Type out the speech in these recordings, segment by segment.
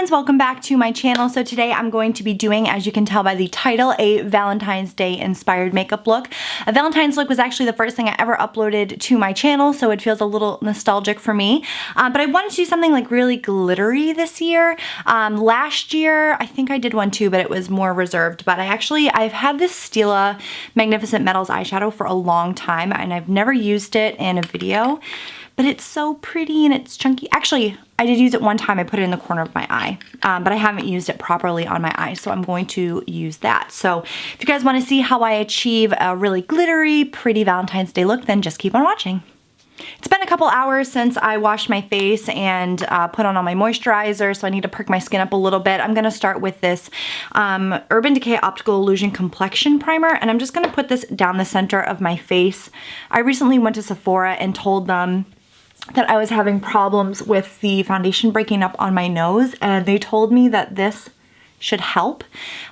friends, welcome back to my channel. So today I'm going to be doing, as you can tell by the title, a Valentine's Day inspired makeup look. A Valentine's look was actually the first thing I ever uploaded to my channel, so it feels a little nostalgic for me. But I wanted to do something like really glittery this year. Last year, I think I did one too, but it was more reserved. But I've had this Stila Magnificent Metals eyeshadow for a long time, and I've never used it in a video. But it's so pretty and it's chunky. Actually, I did use it one time. I put it in the corner of my eye, but I haven't used it properly on my eye, so I'm going to use that. So if you guys want to see how I achieve a really glittery, pretty Valentine's Day look, then just keep on watching. It's been a couple hours since I washed my face and put on all my moisturizer, so I need to perk my skin up a little bit. I'm going to start with this Urban Decay Optical Illusion Complexion Primer, and I'm just going to put this down the center of my face. I recently went to Sephora and told them that I was having problems with the foundation breaking up on my nose, and they told me that this should help.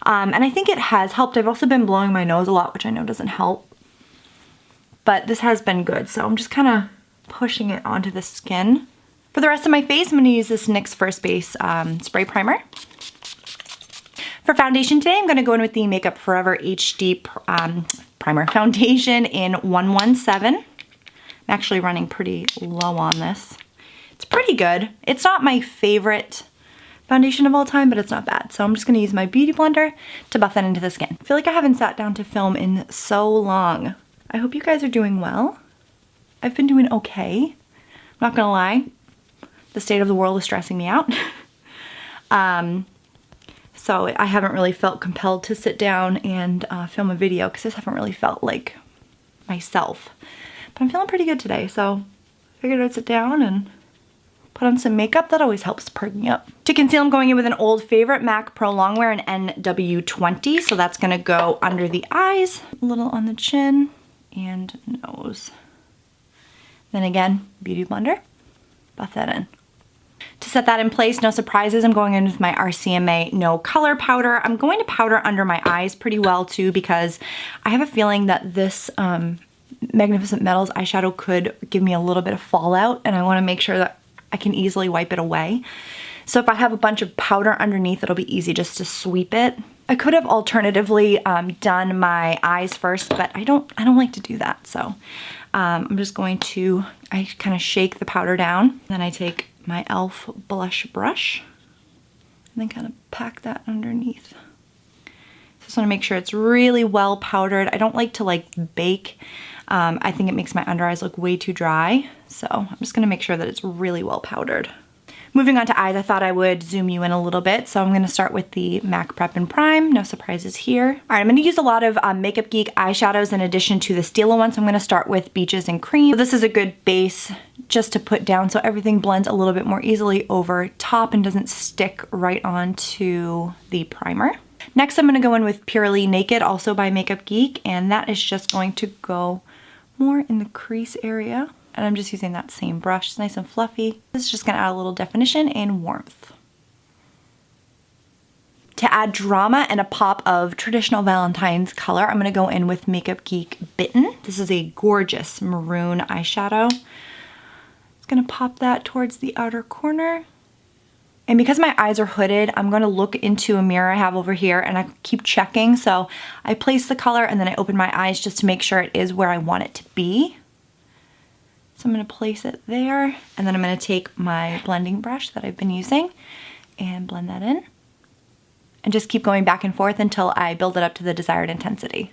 And I think it has helped. I've also been blowing my nose a lot, which I know doesn't help. But this has been good, so I'm just kind of pushing it onto the skin. For the rest of my face, I'm going to use this NYX First Base Spray Primer. For foundation today, I'm going to go in with the Makeup Forever HD Primer Foundation in 117. I'm actually running pretty low on this. It's pretty good. It's not my favorite foundation of all time, but it's not bad. So I'm just going to use my Beauty Blender to buff that into the skin. I feel like I haven't sat down to film in so long. I hope you guys are doing well. I've been doing okay. I'm not gonna lie. The state of the world is stressing me out. So I haven't really felt compelled to sit down and film a video because I just haven't really felt like myself. But I'm feeling pretty good today, so I figured I'd sit down and put on some makeup. That always helps perk me up. To conceal, I'm going in with an old favorite, MAC Prolongwear in NW20. So that's gonna go under the eyes, a little on the chin, and nose. Then again, Beauty Blender, buff that in. To set that in place, no surprises, I'm going in with my RCMA No Color Powder. I'm going to powder under my eyes pretty well too, because I have a feeling that this Magnificent Metals eyeshadow could give me a little bit of fallout, and I want to make sure that I can easily wipe it away. So if I have a bunch of powder underneath, it'll be easy just to sweep it. I could have alternatively done my eyes first, but I don't like to do that. So I'm just going to, I kind of shake the powder down. Then I take my e.l.f. blush brush and then kind of pack that underneath. Just want to make sure it's really well powdered. I don't like to like bake. I think it makes my under eyes look way too dry. So I'm just going to make sure that it's really well powdered. Moving on to eyes, I thought I would zoom you in a little bit. So I'm going to start with the MAC Prep and Prime. No surprises here. All right, I'm going to use a lot of Makeup Geek eyeshadows in addition to the Stila one. So I'm going to start with Beaches and Cream. So this is a good base just to put down so everything blends a little bit more easily over top and doesn't stick right onto the primer. Next, I'm going to go in with Purely Naked, also by Makeup Geek, and that is just going to go more in the crease area. And I'm just using that same brush. It's nice and fluffy. This is just going to add a little definition and warmth. To add drama and a pop of traditional Valentine's color, I'm going to go in with Makeup Geek Bitten. This is a gorgeous maroon eyeshadow. It's going to pop that towards the outer corner. And because my eyes are hooded, I'm going to look into a mirror I have over here and I keep checking. So I place the color and then I open my eyes just to make sure it is where I want it to be. So I'm going to place it there, and then I'm going to take my blending brush that I've been using and blend that in. And just keep going back and forth until I build it up to the desired intensity.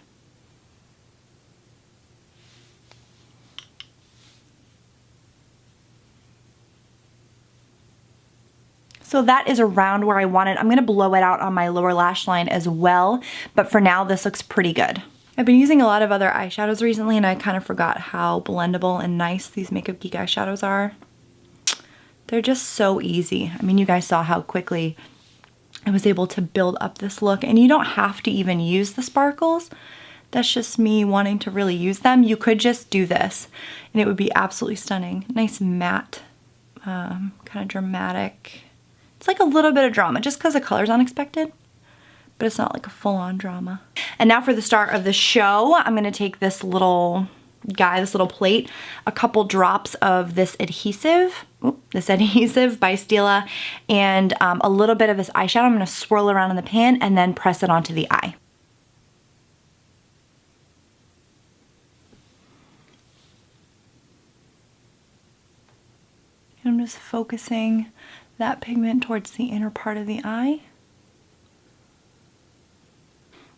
So that is around where I want it. I'm going to blow it out on my lower lash line as well, but for now this looks pretty good. I've been using a lot of other eyeshadows recently and I kind of forgot how blendable and nice these Makeup Geek eyeshadows are. They're just so easy. I mean, you guys saw how quickly I was able to build up this look, and you don't have to even use the sparkles. That's just me wanting to really use them. You could just do this and it would be absolutely stunning. Nice matte, kind of dramatic. It's like a little bit of drama just because the color's unexpected, but it's not like a full-on drama. And now for the start of the show, I'm going to take this little guy, this little plate, a couple drops of this adhesive by Stila, and a little bit of this eyeshadow. I'm going to swirl around in the pan and then press it onto the eye. I'm just focusing that pigment towards the inner part of the eye.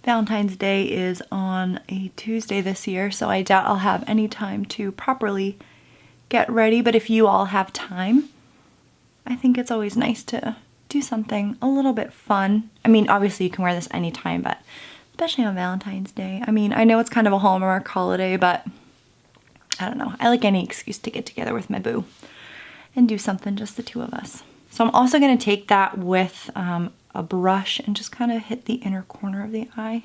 Valentine's Day is on a Tuesday this year, so I doubt I'll have any time to properly get ready, but if you all have time, I think it's always nice to do something a little bit fun. I mean, obviously you can wear this anytime, but especially on Valentine's Day. I mean, I know it's kind of a Hallmark holiday, but I don't know. I like any excuse to get together with my boo and do something, just the two of us. So I'm also going to take that with a brush and just kind of hit the inner corner of the eye.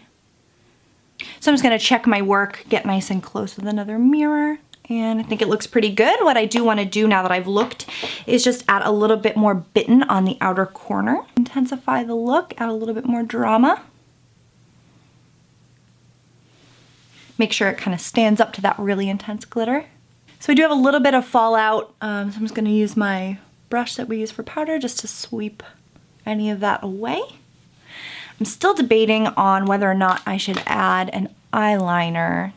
So I'm just going to check my work, get nice and close with another mirror, and I think it looks pretty good. What I do want to do now that I've looked is just add a little bit more Bitten on the outer corner. Intensify the look, add a little bit more drama. Make sure it kind of stands up to that really intense glitter. So I do have a little bit of fallout, so I'm just going to use my brush that we use for powder just to sweep any of that away. I'm still debating on whether or not I should add an eyeliner.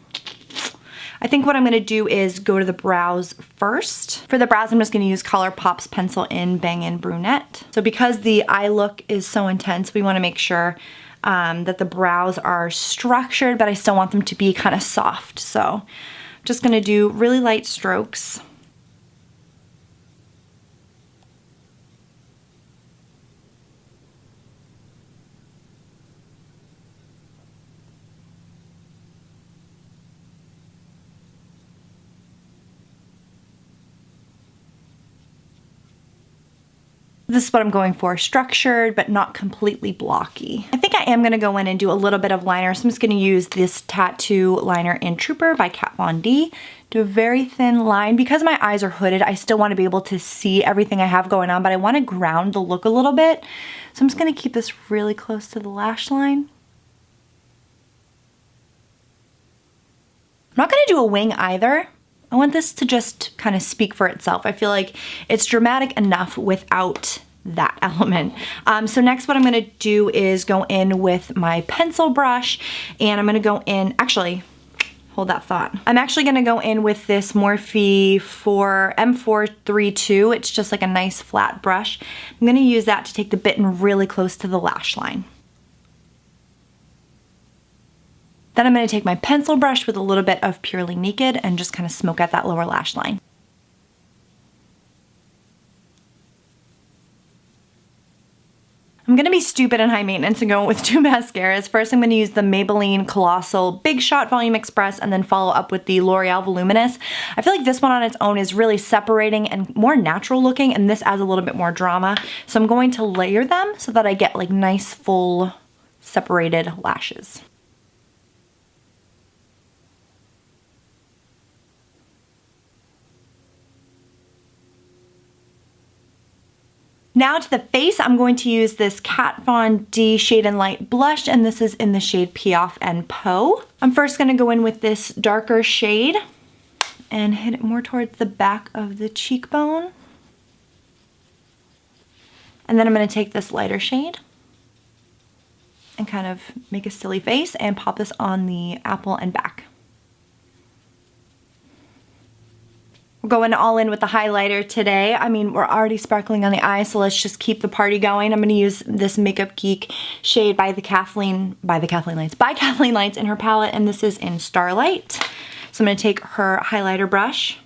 I think what I'm going to do is go to the brows first. For the brows, I'm just going to use ColourPop's Pencil In Bang In Brunette. So because the eye look is so intense, we want to make sure that the brows are structured, but I still want them to be kind of soft. So just gonna do really light strokes. This is what I'm going for, structured but not completely blocky. I think I am gonna go in and do a little bit of liner, so I'm just gonna use this tattoo liner in Trooper by Kat Von D. Do a very thin line. Because my eyes are hooded, I still wanna be able to see everything I have going on, but I wanna ground the look a little bit. So I'm just gonna keep this really close to the lash line. I'm not gonna do a wing either. I want this to just kind of speak for itself. I feel like it's dramatic enough without that element. So next what I'm gonna do is go in with my pencil brush, and I'm gonna go in, actually, hold that thought. I'm actually gonna go in with this Morphe M432. It's just like a nice flat brush. I'm gonna use that to take the Bitten really close to the lash line. Then I'm going to take my pencil brush with a little bit of Purely Naked and just kind of smoke out that lower lash line. I'm going to be stupid and high maintenance and go with two mascaras. First, I'm going to use the Maybelline Colossal Big Shot Volume Express and then follow up with the L'Oreal Voluminous. I feel like this one on its own is really separating and more natural looking, and this adds a little bit more drama. So I'm going to layer them so that I get like nice full separated lashes. Now to the face, I'm going to use this Kat Von D Shade and Light blush, and this is in the shade Piaf and Poe. I'm first going to go in with this darker shade and hit it more towards the back of the cheekbone. And then I'm going to take this lighter shade and kind of make a silly face and pop this on the apple and back. We're going all in with the highlighter today. I mean, we're already sparkling on the eye, so let's just keep the party going. I'm going to use this Makeup Geek shade by Kathleen Lights in her palette, and this is in Starlight. So I'm going to take her highlighter brush,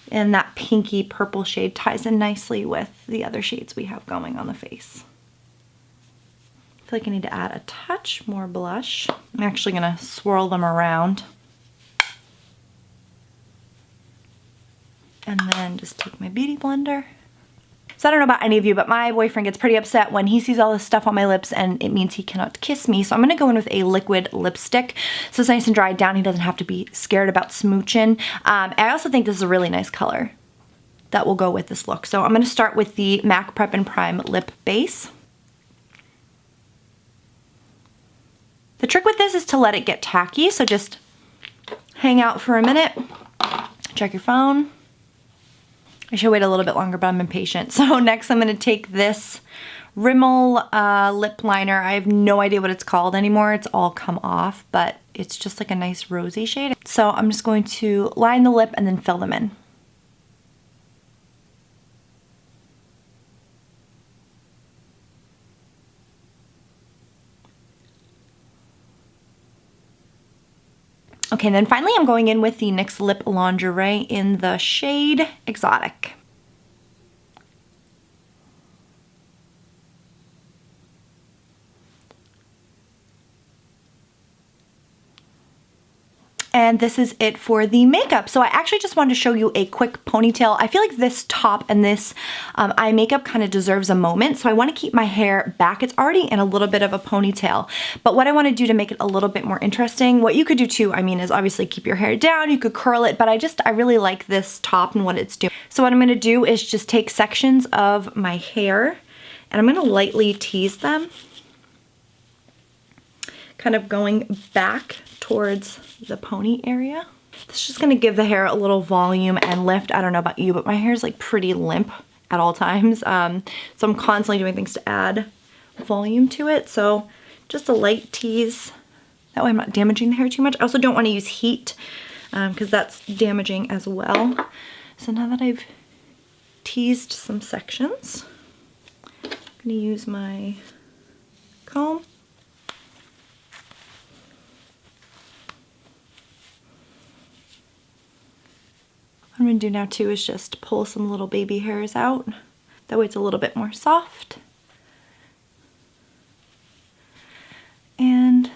and that pinky purple shade ties in nicely with the other shades we have going on the face. I feel like I need to add a touch more blush. I'm actually going to swirl them around. And then just take my beauty blender. So I don't know about any of you, but my boyfriend gets pretty upset when he sees all this stuff on my lips and it means he cannot kiss me. So I'm gonna go in with a liquid lipstick. So it's nice and dried down. He doesn't have to be scared about smooching. I also think this is a really nice color that will go with this look. So I'm gonna start with the MAC Prep and Prime Lip Base. The trick with this is to let it get tacky. So just hang out for a minute, check your phone. I should wait a little bit longer, but I'm impatient. So next I'm gonna take this Rimmel lip liner. I have no idea what it's called anymore. It's all come off, but it's just like a nice rosy shade. So I'm just going to line the lip and then fill them in. Okay, and then finally I'm going in with the NYX Lip Lingerie in the shade Exotic. And this is it for the makeup. So I actually just wanted to show you a quick ponytail. I feel like this top and this eye makeup kind of deserves a moment. So I want to keep my hair back. It's already in a little bit of a ponytail. But what I want to do to make it a little bit more interesting, what you could do too, I mean, is obviously keep your hair down. You could curl it, but I really like this top and what it's doing. So what I'm going to do is just take sections of my hair and I'm going to lightly tease them, kind of going back towards the pony area. It's just gonna give the hair a little volume and lift. I don't know about you, but my hair is like pretty limp at all times. So I'm constantly doing things to add volume to it. So just a light tease. That way I'm not damaging the hair too much. I also don't want to use heat because that's damaging as well. So now that I've teased some sections, I'm gonna use my comb. What I'm gonna do now too is just pull some little baby hairs out. That way it's a little bit more soft. And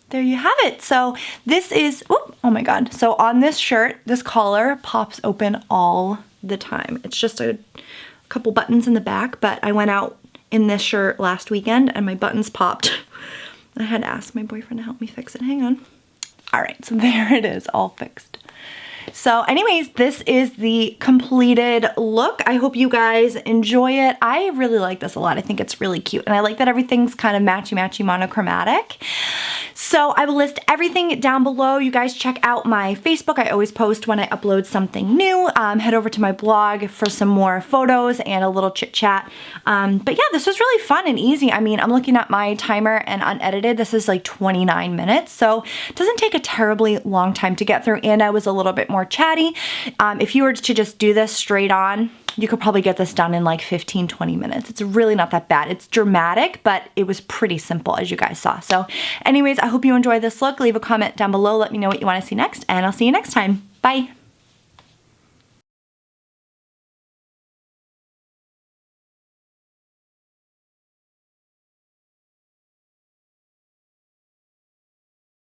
there you have it. So this is, oh my God. So on this shirt, this collar pops open all the time. It's just a couple buttons in the back, but I went out in this shirt last weekend and my buttons popped. I had to ask my boyfriend to help me fix it. Hang on. All right, so there it is, all fixed. So anyways, this is the completed look. I hope you guys enjoy it. I really like this a lot. I think it's really cute. And I like that everything's kind of matchy-matchy monochromatic. So I will list everything down below. You guys check out my Facebook. I always post when I upload something new. Head over to my blog for some more photos and a little chit chat. But yeah, this was really fun and easy. I mean, I'm looking at my timer and unedited. This is like 29 minutes. So it doesn't take a terribly long time to get through. And I was a little bit more chatty. If you were to just do this straight on, you could probably get this done in like 15-20 minutes. It's really not that bad. It's dramatic, but it was pretty simple as you guys saw. So anyways, I hope you enjoyed this look. Leave a comment down below. Let me know what you want to see next, and I'll see you next time. Bye.